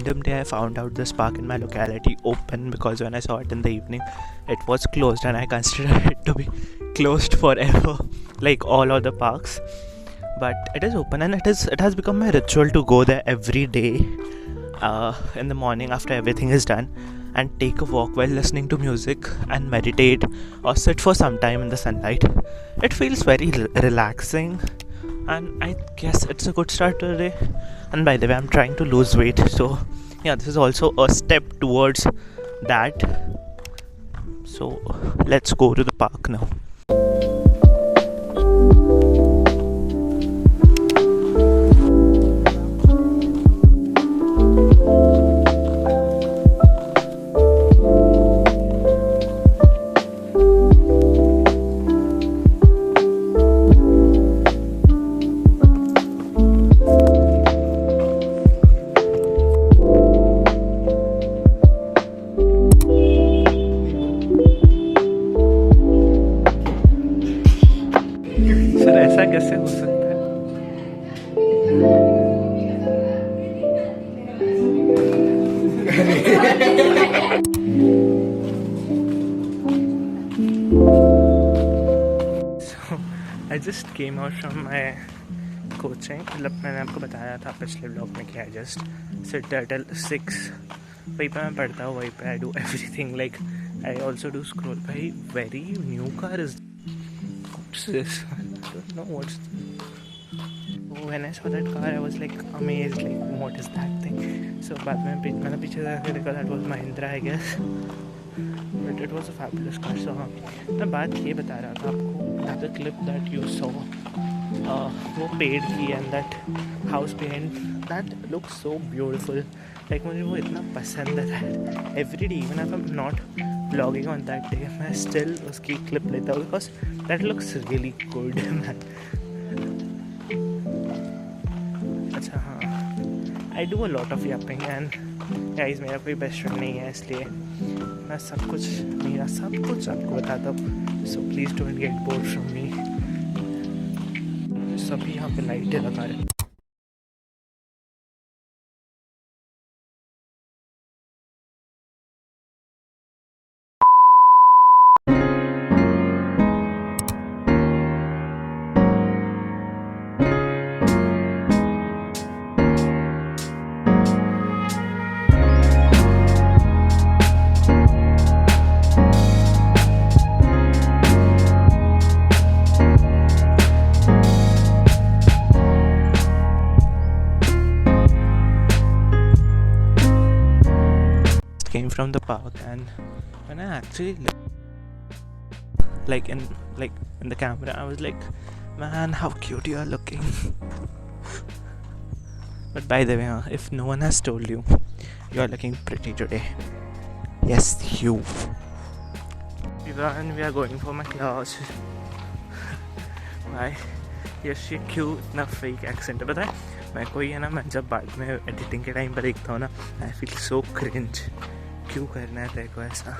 random day I found out this park in my locality open, because when I saw it in the evening it was closed, and I considered it to be closed forever like all other parks. But it is open, and it has become my ritual to go there every day in the morning after everything is done, and take a walk while listening to music and meditate or sit for some time in the sunlight. It feels very relaxing, and I guess it's a good start to the day. And by the way, I'm trying to lose weight, so yeah, this is also a step towards that. So let's go to the park now. Sir ऐसा कैसे हो सकता है? So I just came out from my coaching. मतलब मैंने आपको बताया था पिछले व्लॉग में कि I just sit till 6. वहीं पे मैं पढ़ता हूँ, वहीं पे I do everything. Like I also do scroll. भाई very new car is this? I don't know what's. When I saw that car, I was like amazed. Like, what is that thing? So बाद में मैंने पीछे जाकर देखा, that was Mahindra, I guess. But it was a fabulous car. So हाँ, मैं बात ये बता रहा था आपको. The clip that you saw, वो पेड़ की and that house behind, that looks so beautiful. Like मुझे वो इतना पसंद है that every day, even if I'm not vlogging on that day, मैं still उसकी clip लेता हूँ because that looks really good, man. अच्छा हाँ, I do a lot of yapping and guys, मेरा कोई बेस्ट फ्रेंड नहीं है, इसलिए मैं मेरा सब कुछ आपको बताता हूँ. So please don't get bored from me. सभी यहाँ पे लाइटें लगा रहे हैं. Came from the park, and when I actually like in the camera, I was like, man, how cute you are looking. But by the way, if no one has told you, you are looking pretty today. Yes, you. And we are going for my class. Why? Yes, she क्यों इतना fake accent है, पता है? मैं कोई है ना, मैं जब बाद में एडिटिंग के टाइम पर देखता हूँ ना, आई फील सो क्रिंज. क्यों करना है तेरे को ऐसा?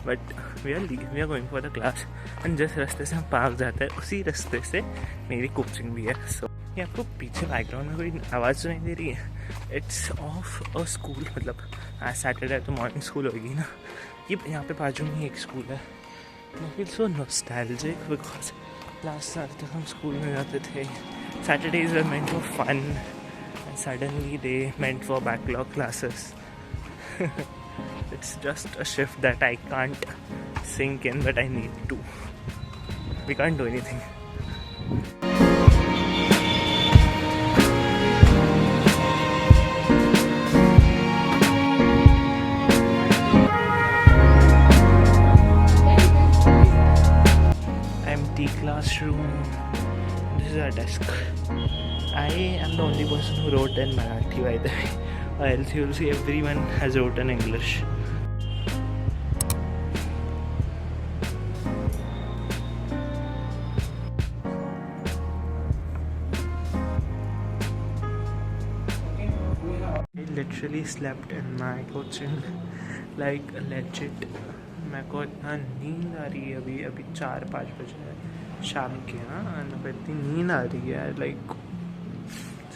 But we are going for the class, and जिस रास्ते से हम पार्क जाते हैं उसी रास्ते से मेरी कोचिंग भी है. सो ये आपको पीछे बैकग्राउंड में कोई आवाज़ तो नहीं दे रही है? It's of a school. मतलब आज सैटरडे है तो मॉर्निंग स्कूल होगी ना. ये यहाँ पे बाजू में ही एक स्कूल है. I feel so nostalgic because last साल तक हम स्कूल में जाते थे. Saturdays were meant for fun, and suddenly they meant for backlog classes. It's just a shift that I can't sink in, but I need to. We can't do anything. Empty classroom. This is our desk. I am the only person who wrote in Marathi, by the way. Or else you'll see everyone has written English. I literally slept in my coaching, like legit. मेरे को इतना नींद आ रही है. अभी 4-5 बजे है शाम के ना, मेरे को इतनी नींद आ रही है. लाइक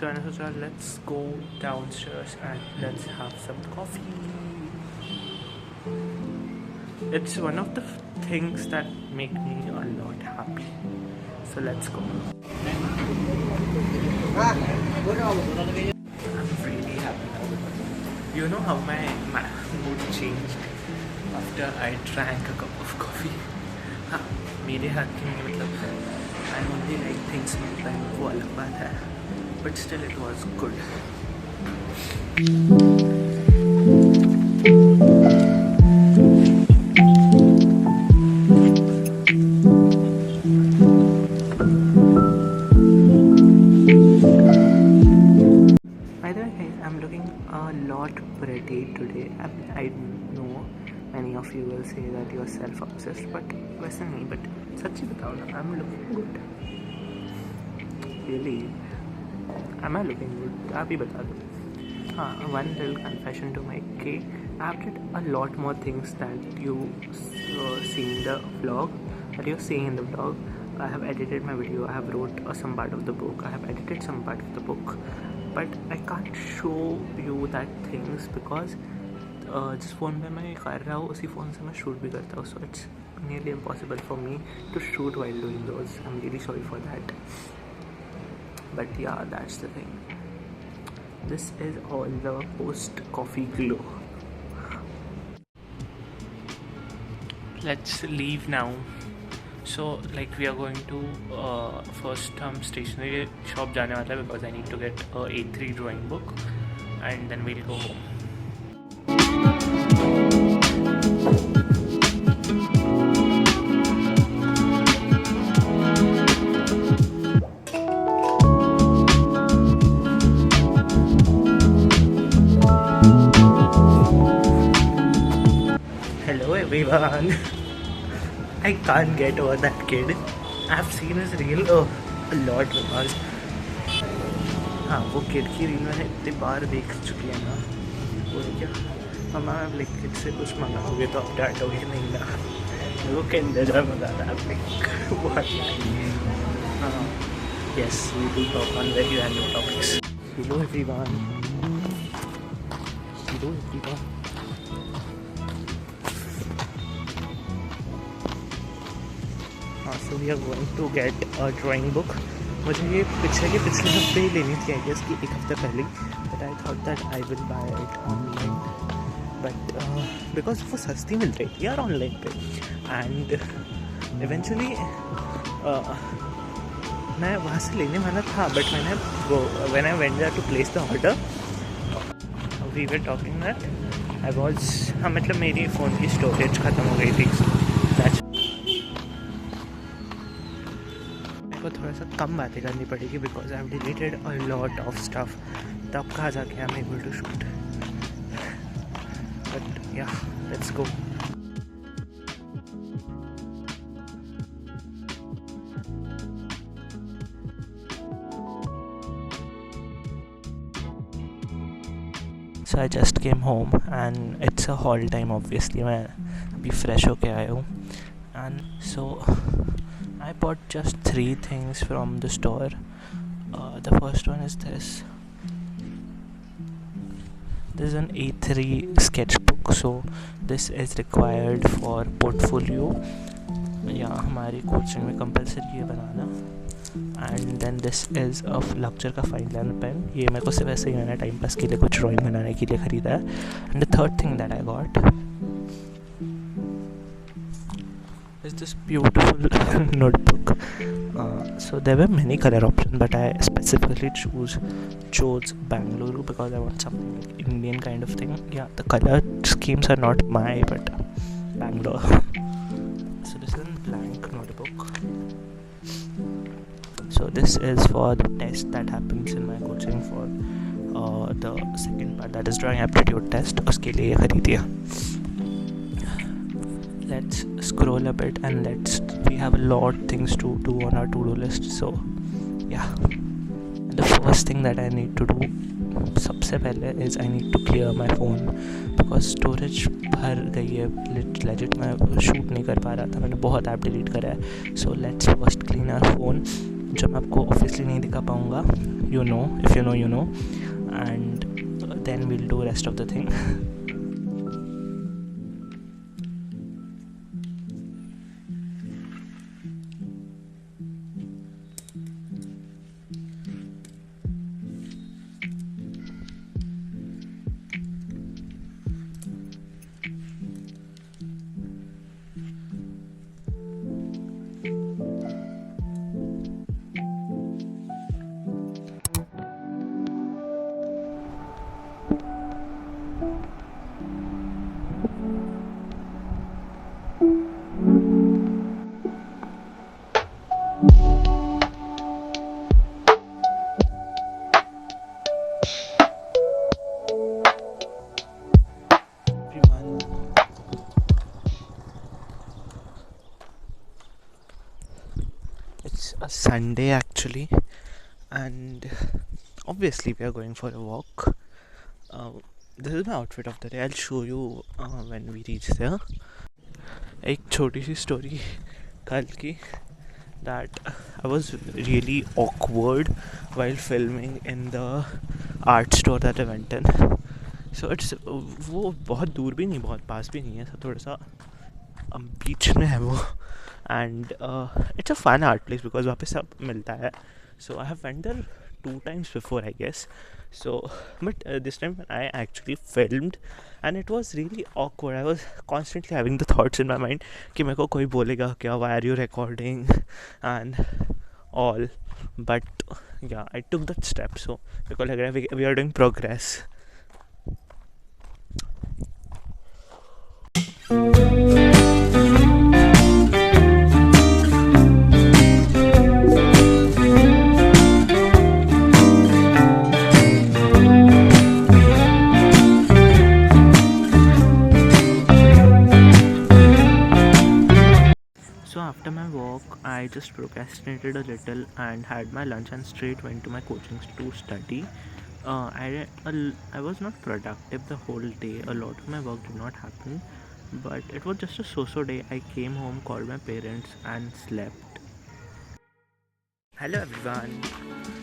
So मैंने सोचा let's go downstairs and let's have some coffee. It's one of the things that make me a lot happy. So let's go. I'm really happy now. You know how my mood changed after I drank a cup of coffee. हाँ, मेरे हाथ की नहीं, मतलब I only like things sometimes, वो अलग बात है. But still it was good. By the way guys, I'm looking a lot pretty today. I know many of you will say that you are self-obsessed, but वैसे नहीं, but सच्ची बताओ ना, I'm looking good. Really? Am I looking good? आप ही बता दो. हाँ, one little confession to make कि I've did a lot more things that you see in the vlog, that you're seeing in the vlog. I have edited my video, I have wrote some part of the book, I have edited some part of the book, but I can't show you that things because जिस phone पे मैं कर रहा हूँ उसी phone से मैं shoot भी करता हूँ, so it's nearly impossible for me to shoot while doing those. I'm really sorry for that, but yeah, that's the thing. This is all the post coffee glow. Let's leave now. So like we are going to first stationery shop जाने वाला है because I need to get a A3 drawing book and then we'll go home. Hello everyone. I can't get over that kid. I've seen his reel a lot because हाँ, वो kid की reel मैंने इतनी बार देख चुकी है ना. वो क्या मम्मा मैं ब्लिंकिट से कुछ मंगाओगे तो आप डांटोगे नहीं ना. वो किंडर जॉय मंगा रहा है. हाँ, yes, we do talk on very random topics. Hello everyone. Hello everyone. So we are going to get a drawing book. मुझे ये पिछले हफ्ते ही लेनी थी, आई गेस कि एक हफ्ते पहले, but I thought that I will buy it online, but because वो सस्ती मिल रही थी यार ऑनलाइन पे. एंड इवेंचुअली मैं वहाँ से लेने वाला था, बट मैंने वो when I went there to place the order we were talking that I was हाँ, मतलब मेरी फ़ोन की स्टोरेज ख़त्म हो गई थी. को थोड़ा सा कम बातें करनी पड़ेगी because I have deleted a lot of stuff. तब कहाँ जाके I am able to shoot, but या let's go. So I just came home and it's a haul time obviously. मैं अभी फ्रेश होके आया हूँ and so I bought just 3 things from the store. The first one is this. This is an A3 sketchbook, so this is required for portfolio. या हमारी coaching में compulsory है बनाना. And then this is a lecture का fine line pen. ये मेरे को सिर्फ ऐसे ही मैंने टाइम पास के लिए कुछ ड्राइंग बनाने के लिए ख़रीदा है. And the third thing that I got is this beautiful notebook. So there were many color options, but I specifically chose Bangalore because I want something like Indian kind of thing. Yeah, the color schemes are not my, but Bangalore. So this is a blank notebook. So this is for the test that happens in my coaching for the second part, that is drawing aptitude test. उसके लिए खरीदिया. Let's scroll a bit and we have a lot things to do on our to-do list. So yeah, the first thing that I need to do सबसे पहले is I need to clear my phone because storage भर गई है. legit मैं shoot नहीं कर पा रहा था, मैंने बहुत ऐप डिलीट करा है. So let's first clean our phone जो मैं आपको ऑब्वियसली नहीं दिखा पाऊँगा. You know, if you know you know. And then we'll do rest of the thing. It's a Sunday actually, and obviously we are going for a walk. This is my outfit of the day. I'll show you when we reach there. एक छोटी सी story कल की, that I was really awkward while filming in the art store that I went in. So it's वो बहुत दूर भी नहीं, बहुत पास भी नहीं है, सब थोड़ा सा बीच में है वो. And it's a fun art place because वहाँ पे सब मिलता है. So I have went there 2 times before, I guess. So but this time I actually filmed and it was really awkward. I was constantly having the thoughts in my mind कि मेरे को कोई बोलेगा क्या, why are you recording and all. But yeah, I took that step. So मेरे को लग रहा है we are doing progress. So after my walk, I just procrastinated a little and had my lunch and straight went to my coaching to study. I was not productive the whole day. A lot of my work did not happen, but it was just a so-so day. I came home, called my parents and slept. Hello everyone.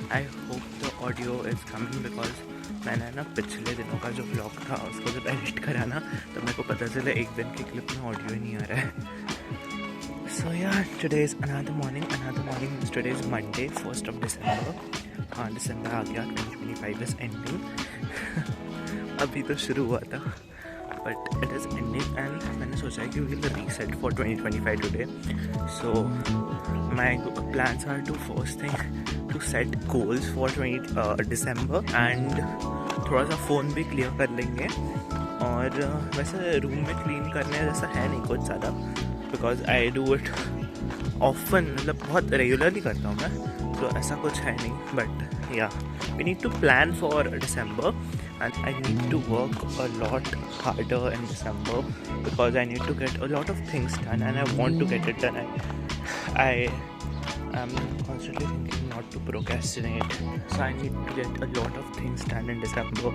I hope the audio is coming because मैंने ना पिछले दिनों का जो vlog था उसको जब edit करा ना तो मेरे को पता चला एक दिन की क्लिप में ऑडियो ही नहीं आ रहा है. So yeah, today is another morning. Today is Monday, 1st of December. December आ गया, 2025 is ending. अभी तो शुरू हुआ था, but it is ending and मैंने सोचा है कि we will reset for 2025 today. So my plans are to first thing to set goals for December and थोड़ा सा फ़ोन भी क्लियर कर लेंगे. और वैसे रूम में क्लीन करने जैसा है नहीं कुछ ज़्यादा because I do it often, मतलब बहुत रेगुलरली करता हूँ मैं, तो ऐसा कुछ है नहीं. But yeah, we need to plan for December and I need to work a lot harder in December because I need to get a lot of things done and I want to get it done. I am constantly thinking not to procrastinate, so I need to get a lot of things done in December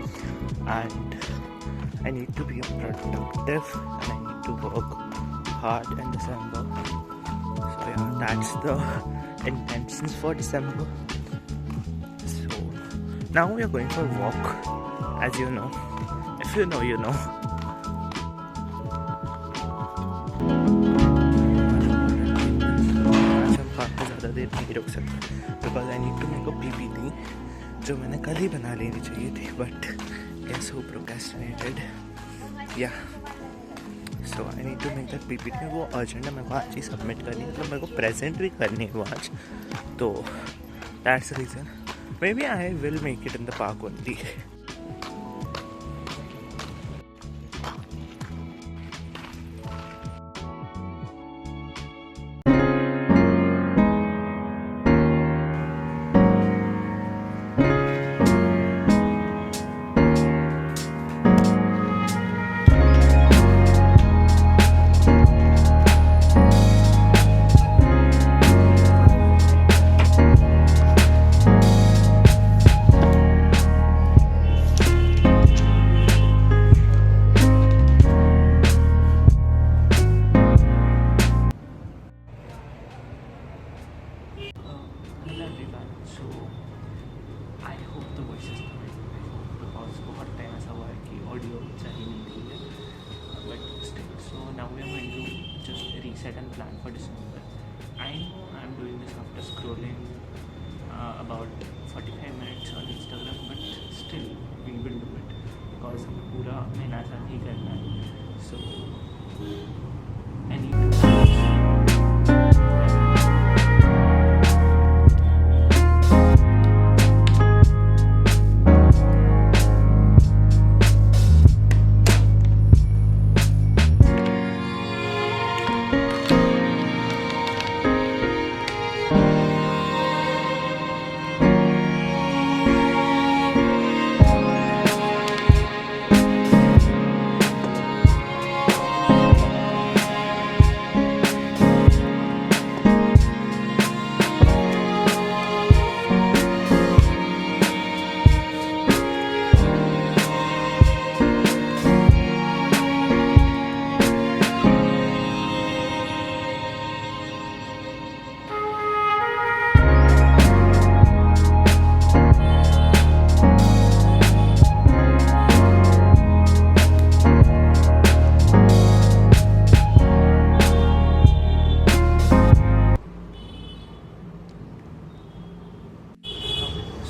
and I need to be productive and I need to work hard in December. So yeah, that's the intentions for December. So now we are going for a walk, as you know. If you know, you know. काफ़ी ज़्यादा देर नहीं रुक सकते because I need to make a PPT जो मैंने कल ही बना लेनी चाहिए थी, but guess who procrastinated? Yeah. So I need to make that PPT. वो अर्जेंट है, मेरे को आज ही सबमिट करनी है, मतलब मेरे को प्रेजेंट भी करनी है वो आज. तो that's the reason. Maybe I will make it in the park only. Hello everyone. So I hope the voice is coming. I hope because बहुत टाइम ऐसा हुआ है कि ऑडियो सही नहीं रही है. But still, so now we are going to just reset and plan for December. I know I'm doing this after scrolling about 45 minutes on Instagram, but still we will do it because हमें पूरा महीना साथ ही करना है. So I need to.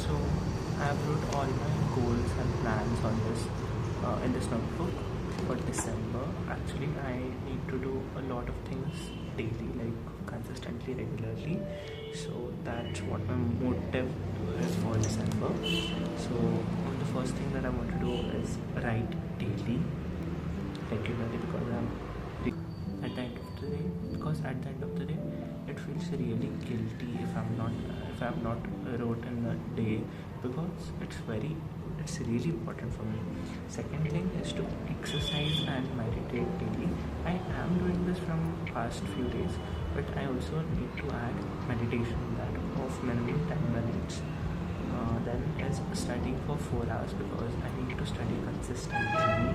So I've wrote all my goals and plans on this in this notebook for December. Actually, I need to do a lot of things daily, like consistently, regularly. So that's what my motive is for December. So the first thing that I want to do is write daily, regularly, because at the end of the day, it feels really guilty if I'm not wrote in a day, because it's really important for me. Second thing is to exercise and meditate daily. I am doing this from past few days, but I also need to add meditation in that of minimum 10 minutes. Then is studying for 4 hours, because I need to study consistently,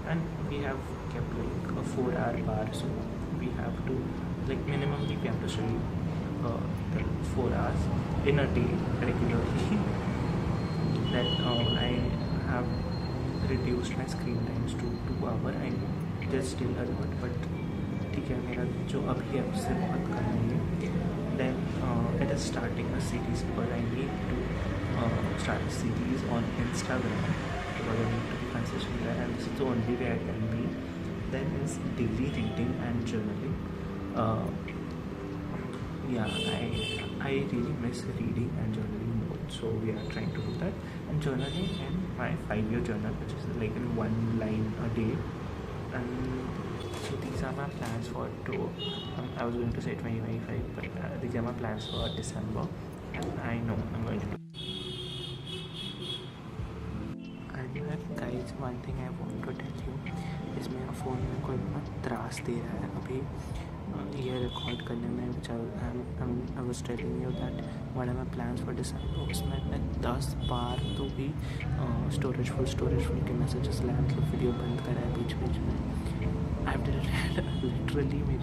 and we have kept like a 4-hour bar, so we have to, like, minimally we have to study the 4 hours in a day regularly. Then I have reduced my screen times to 2 hours. I know there's still a lot, but ठीक है, मेरा जो अभी है उससे बहुत कम है. Then it is starting a series, because I need to start a series on Instagram, because I need to be consistent there, and this is the only way I can be. Then is daily reading and journaling. I really miss reading and journaling both, so we are trying to do that. And journaling in my 5-year journal, which is like in 1 line a day. And so these are my plans for I was going to say 2025, but these are my plans for December, and I know I'm going to do. And guys, one thing I want to tell you is मेरा phone मेरे को इतना त्रास दे रहा है अभी ये record करने में, which I was telling you that what are my plans for December. उसमें मैं 10 बार तो भी स्टोरेज फुल के मैसेजेस लाया, मतलब वीडियो बंद करा है बीच में. I've deleted literally मेरे